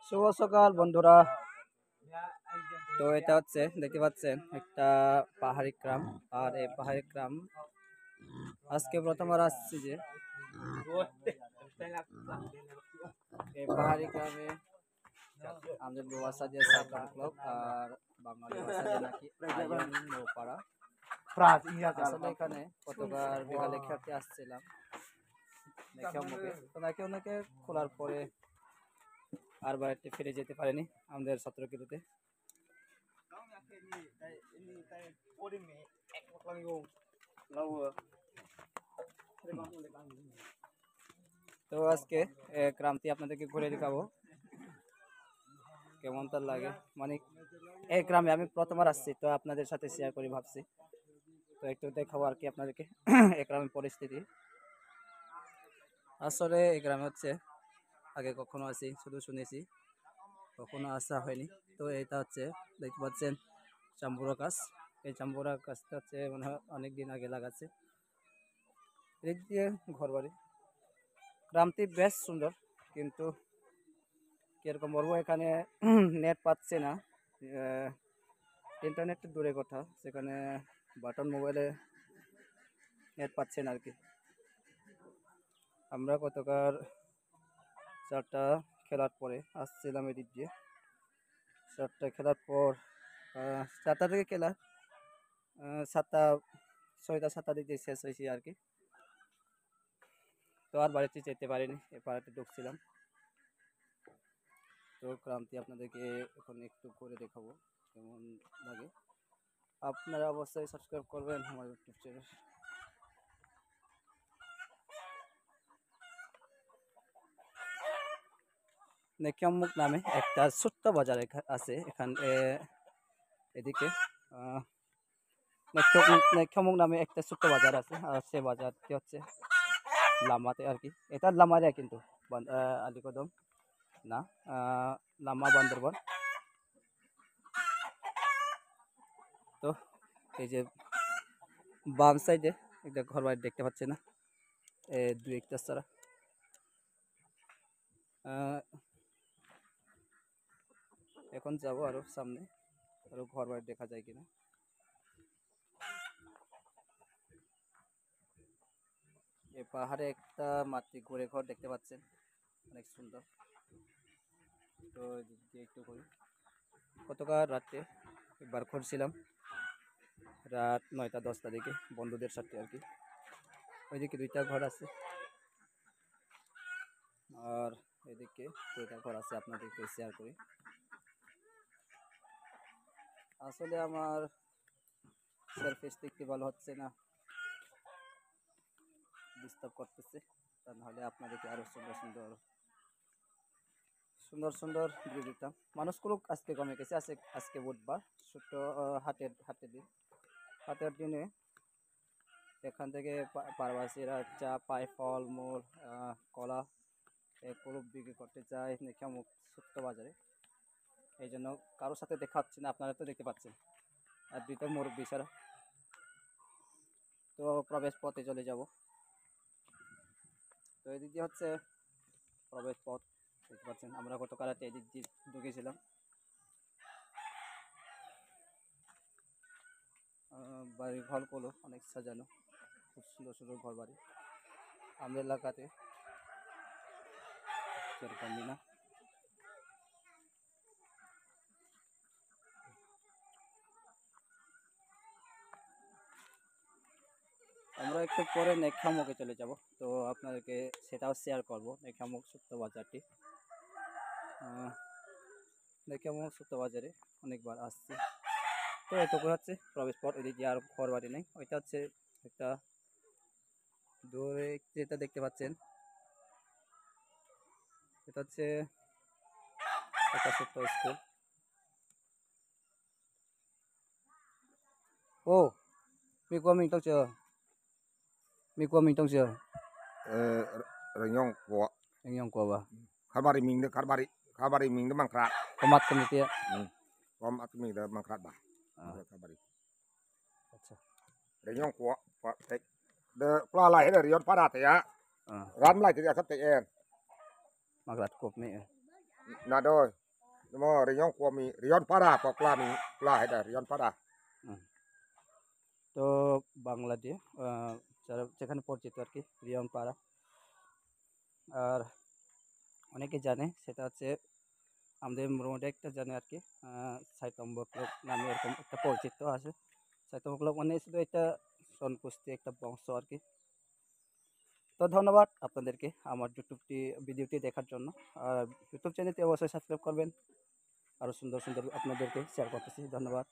শুভ সকাল বন্ধুরা। তো এটা হচ্ছে দেখতে পাচ্ছেন একটা পাহাড়ি গ্রাম। আর এই পাহাড়ি গ্রাম আজকে প্রথমবার আসছি যে এই পাহাড়ি গ্রামে আমাদের ভাষা দিয়ে সাইক্লোন ক্লাব আর বাঙালি ভাষা দিয়ে নাকি আয়ন নৌপাড়া। আসলে এখানে গতকাল বিকালে খেতে আসছিলাম মুখে তো নাকি অনেকে খোলার পরে আর বাড়িতে ফিরে যেতে পারেনি আমাদের 17 কিলোতে। তো আজকে গ্রামটি আপনাদেরকে ঘুরে দেখাবো কেমন তার লাগে। মানে এই গ্রামে আমি প্রথমবার আসছি, তো আপনাদের সাথে শেয়ার করি ভাবছি। তো একটু দেখাবো আর কি আপনাদেরকে এই গ্রামের পরিস্থিতি। আসলে এই গ্রামে হচ্ছে আগে কখনো আসি, শুধু শুনেছি, কখনো আসা হয়নি। তো এটা হচ্ছে দেখতে পাচ্ছেন চাম্বুরা গাছ। এই চাম্বুরা গাছটা হচ্ছে মানে অনেক দিন আগে লাগাচ্ছে। এদিক দিয়ে ঘর বাড়ি। গ্রামটি বেশ সুন্দর, কিন্তু কিরকম বলবো, এখানে নেট পাচ্ছে না। ইন্টারনেট দূরে কথা, সেখানে বাটন মোবাইলে নেট পাচ্ছে না আর কি। আমরা গতকাল 4টা খেলার পরে আসছিলাম এদিক দিয়ে। 4টা খেলার পর 4টা থেকে খেলা 7টা 6টা 7টা দিক দিয়ে শেষ হয়েছে আর কি। তো আর বাড়িতে যেতে পারিনি, এ পাড়াতে ঢুকছিলাম। তো গ্রামটি আপনাদেরকে এখন একটু করে দেখাবো কেমন লাগে। আপনারা অবশ্যই সাবস্ক্রাইব করবেন আমার ইউটিউব চ্যানেল। নেকিয়ামুখ নামে একটা ছোট্ট বাজার আছে এখান এদিকে। নেকিয়ামুখ নামে একটা ছোট্ট বাজার আছে, আর সে বাজারটি হচ্ছে লামাতে আর কি। এটা লামারে কিন্তু আলিকদম না, লামা বান্দরবান। তো এই যে বাম সাইডে একটা ঘর বাড়ি দেখতে পাচ্ছে না, দুই একটা ছাড়া। এখন যাবো আরো সামনে, আরো ঘর বাড়ি দেখা যায় কিনা। এই পাহাড়ে একটা মাটি ঘুরে ঘর দেখতে পাচ্ছেন, অনেক সুন্দর। তো একটু করি, গতকাল রাতে একবার করছিলাম, রাত 9টা 10টা দিকে বন্ধুদের সাথে আর কি। ওইদিকে 2টা ঘর আছে, আর এদিকে 2টা ঘর আছে, আপনাদেরকে শেয়ার করি। আসলে আমার সেলফি স্টিকটি ভালো হচ্ছে না, ডিস্টার্ব করতেছে। তা নাহলে আপনাদেরকে আরো সুন্দর সুন্দর সুন্দর সুন্দর ভিডিও দিতাম। মানুষগুলো আজকে কমে গেছে, আজকে বুধবার, ছোট্ট হাটের দিন। হাটের দিনে এখান থেকে পারবাসীরা চা পায়, ফল মূল কলা এগুলো বিক্রি করতে চায় নেকিয়ামুখ ছোট্ট বাজারে। এই জন্য কারোর সাথে দেখা হচ্ছে না, আপনারা তো দেখতে পাচ্ছেন। আর 2টা মুরব্বী ছাড়া। তো প্রবেশ পথে চলে যাব। তো এদিক দিয়ে হচ্ছে প্রবেশ পথ, দেখতে পাচ্ছেন। আমরা গতকাল রাতে এদিক দিয়ে ঢুকেছিলাম। বাড়ির ঘরগুলো অনেক সাজানো, খুব সুন্দর সুন্দর ঘর বাড়ি। আমাদের এলাকাতে সেরকমই না। আমরা একটু পরে নেকহামুখে চলে যাব, তো আপনাদেরকে সেটাও শেয়ার করব। নেকহামুখ ছোট্ট বাজারটি, নেকহামুখ ছোট্ট বাজারে অনেকবার আসছি। তো এটুকু হচ্ছে প্রবেশ পথ, এদিকে আর ঘর বাড়ি নেই। ওইটা হচ্ছে একটা দূরে যেটা দেখতে পাচ্ছেন, এটা হচ্ছে একটা ছোট্ট school. O mi tông chưa mi qua mình tông chưa Renyong kwa anh em qua ba kabari ming de kabari ming de mangkrat tomat kami tia kom at ming de mangkrat ba kabari अच्छा renyong kwa tek de pla lai de rion padat ya ran lai ti ya sat te en magrat kop me Nadoi. Namo riyon kuami riyon para pa pla heda riyon para. তো বাংলা দিয়ে যারা যেখানে পরিচিত আর কি রিয়ন পাড়া। আর অনেকে জানে সেটা হচ্ছে আমাদের মোটামুটি একটা জানে আর কি সাইতম্বর ক্লব নামে এরকম একটা পরিচিত আছে। সাইতম্বর ক্লব মানে শুধু এটা সনকুস্তি একটা বংশ আর কি। তো ধন্যবাদ আপনাদেরকে আমার ভিডিওটি দেখার জন্য। আর ইউটিউব চ্যানেলটি অবশ্যই সাবস্ক্রাইব করবেন। আরও সুন্দর সুন্দর আপনাদেরকে শেয়ার করতেছি। ধন্যবাদ।